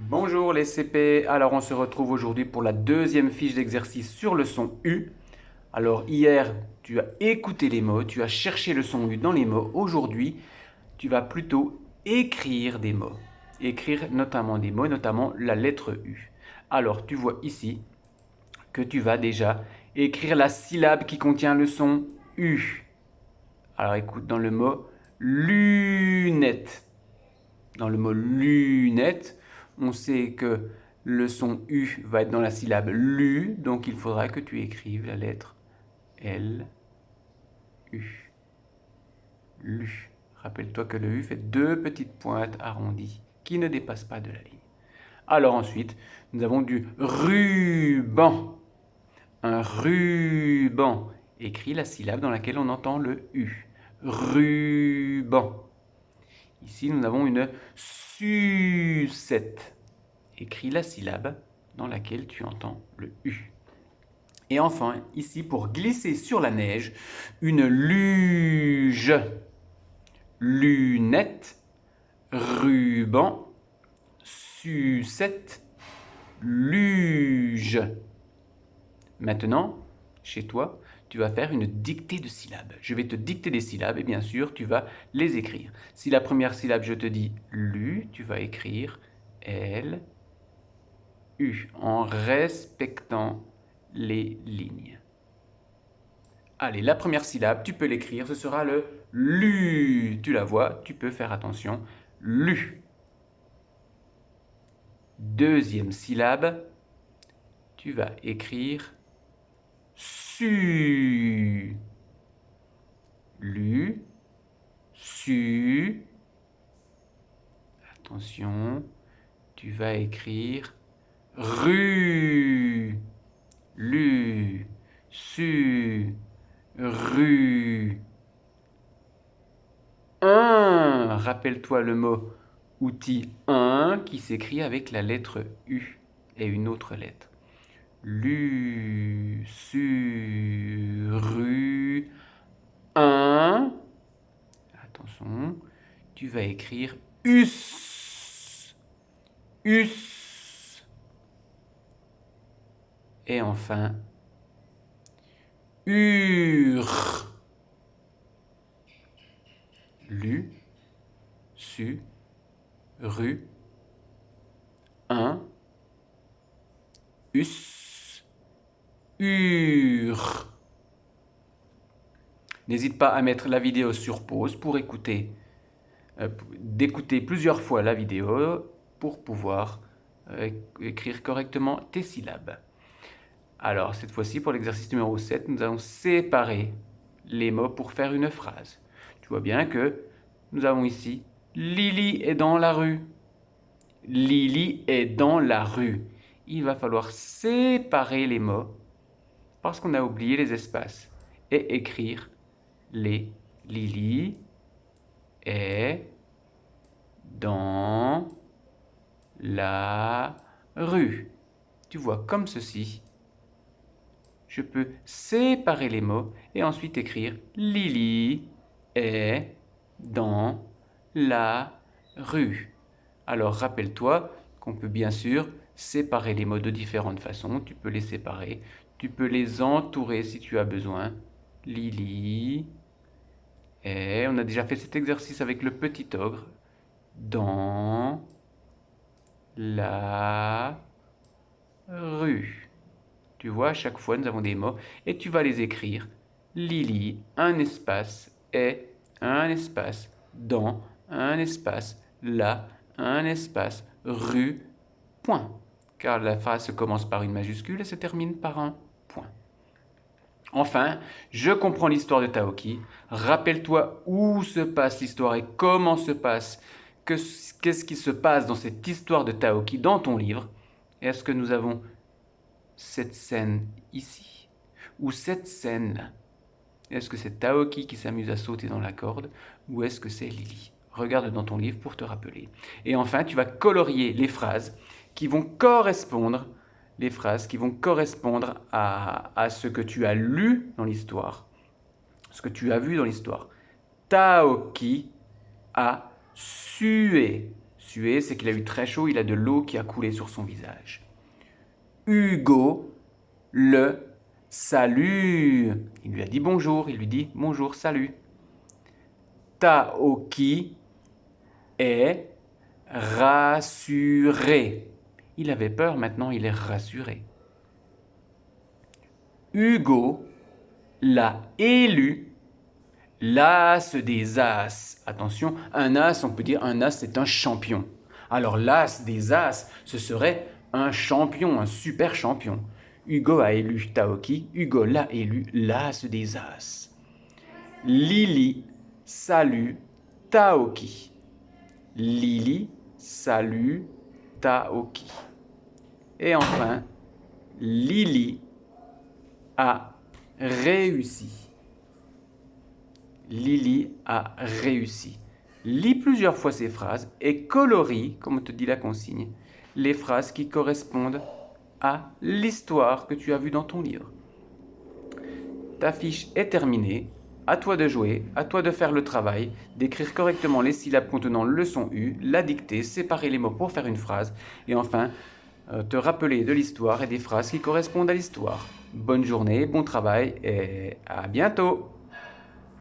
Bonjour les CP, alors on se retrouve aujourd'hui pour la deuxième fiche d'exercice sur le son U. Alors hier, tu as écouté les mots, tu as cherché le son U dans les mots. Aujourd'hui, tu vas plutôt écrire des mots. Écrire notamment des mots, notamment la lettre U. Alors tu vois ici que tu vas déjà écrire la syllabe qui contient le son U. Alors écoute, dans le mot lunette. Dans le mot lunette, on sait que le son U va être dans la syllabe lu, donc il faudra que tu écrives la lettre L, U. Lu. Rappelle-toi que le U fait deux petites pointes arrondies qui ne dépassent pas de la ligne. Alors ensuite, nous avons du ruban. Un ruban. Écris la syllabe dans laquelle on entend le U. Ruban. Ici, nous avons une sucette. Écris la syllabe dans laquelle tu entends le U. Et enfin, ici, pour glisser sur la neige, une luge. Lunette, ruban, sucette, luge. Maintenant, chez toi, tu vas faire une dictée de syllabes. Je vais te dicter des syllabes et bien sûr, tu vas les écrire. Si la première syllabe, je te dis lu, tu vas écrire L, U en respectant les lignes. Allez, la première syllabe, tu peux l'écrire, ce sera le lu. Tu la vois, tu peux faire attention. Lu. Deuxième syllabe, tu vas écrire su. Lu, su. Attention, tu vas écrire rue. Lu, su, rue. Un, rappelle-toi le mot outil un qui s'écrit avec la lettre U et une autre lettre. Lu, su, ru, un. Attention, tu vas écrire us. Us. Et enfin, ur. Lu, su, ru, un, us, ur. N'hésite pas à mettre la vidéo sur pause pour d'écouter plusieurs fois la vidéo pour pouvoir écrire correctement tes syllabes. Alors, cette fois-ci, pour l'exercice numéro 7, nous allons séparer les mots pour faire une phrase. Tu vois bien que nous avons ici Lily est dans la rue. Lily est dans la rue. Il va falloir séparer les mots parce qu'on a oublié les espaces et écrire les Lily est dans la rue. Tu vois, comme ceci, je peux séparer les mots et ensuite écrire Lily est dans la rue. Alors rappelle-toi qu'on peut bien sûr séparer les mots de différentes façons. Tu peux les séparer, tu peux les entourer si tu as besoin. Lily est, on a déjà fait cet exercice avec le petit ogre, dans la rue. Tu vois, à chaque fois, nous avons des mots et tu vas les écrire. Lily, un espace, est, un espace, dans, un espace, là, un espace, rue, point. Car la phrase se commence par une majuscule et se termine par un point. Enfin, je comprends l'histoire de Taoki. Rappelle-toi où se passe l'histoire et comment se passe, qu'est-ce qui se passe dans cette histoire de Taoki dans ton livre. Est-ce que nous avons cette scène ici ou cette scène là? Est-ce que c'est Taoki qui s'amuse à sauter dans la corde ou est-ce que c'est Lily? Regarde dans ton livre pour te rappeler. Et enfin, tu vas colorier les phrases qui vont correspondre, à ce que tu as lu dans l'histoire, ce que tu as vu dans l'histoire. Taoki a sué. sué, c'est qu'il a eu très chaud, il a de l'eau qui a coulé sur son visage. Hugo le salue. Il lui a dit bonjour, il lui dit bonjour, salut. Taoki est rassuré. Il avait peur, maintenant il est rassuré. Hugo l'a élu l'as des as. Attention, un as, on peut dire un as, c'est un champion. Alors l'as des as, ce serait un champion, un super champion. Hugo a élu Taoki, Hugo l'a élu l'as des as. Lily salue Taoki. Lily salue Taoki. Et enfin, Lily a réussi. Lily a réussi. Lis plusieurs fois ces phrases et colorie, comme te dit la consigne, les phrases qui correspondent à l'histoire que tu as vue dans ton livre. Ta fiche est terminée. À toi de jouer, à toi de faire le travail, d'écrire correctement les syllabes contenant le son U, la dicter, séparer les mots pour faire une phrase et enfin te rappeler de l'histoire et des phrases qui correspondent à l'histoire. Bonne journée, bon travail et à bientôt!